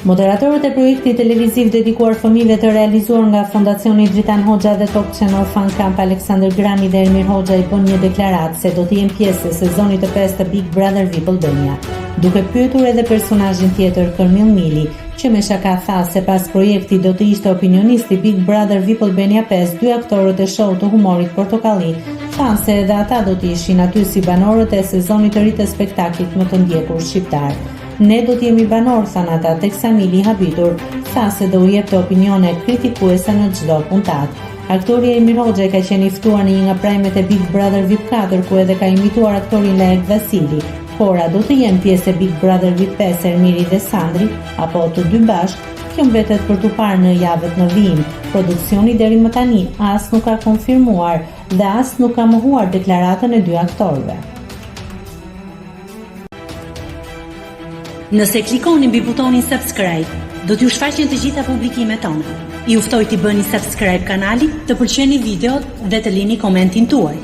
Moderatorët e projektit televiziv dedikuar fëmijëve të realizuar nga Fondacioni Dritan Hoxha dhe Top Channel Fan Camp Aleksandër Grani dhe Ermir Hoxha i bën një deklaratë se do të jenë pjesë e sezonit të 5 të Big Brother VIP Albania. Duke pyetur edhe personazhin tjetër Kërmill Mili, që me shaka tha se pas projektit do të ishte opinionisti Big Brother VIP Albania 5, dy aktorët e show të humorit portokalli thanë se edhe ata do të ishin aty si banorët e sezonit të ri të spektaklit më të ndjekur shqiptar. Ne do t'jemi banor, than ata, teksa Mili habitur tha se do u jepte opinione kritikuese në çdo puntat. Aktori Ermir Hoxha ka qenë i ftuar në një nga prajmet e Big Brother VIP 4, ku edhe ka imituar aktorin Lejek Vasili. Por a do të jenë pjesë e Big Brother VIP 5 Ermiri dhe Sandri, apo të dy bashkë? Kjo mbetet për t'u parë në javët në vijim. Produksioni deri më tani as nuk ka konfirmuar dhe as nuk ka mohuar deklaratën e dy aktorëve. Nëse klikoni mbi butonin subscribe, do t'ju shfaqen të gjitha publikimet tona. Ju ftoj t'i bëni subscribe kanalit, të pëlqeni videot dhe të lini komentin tuaj.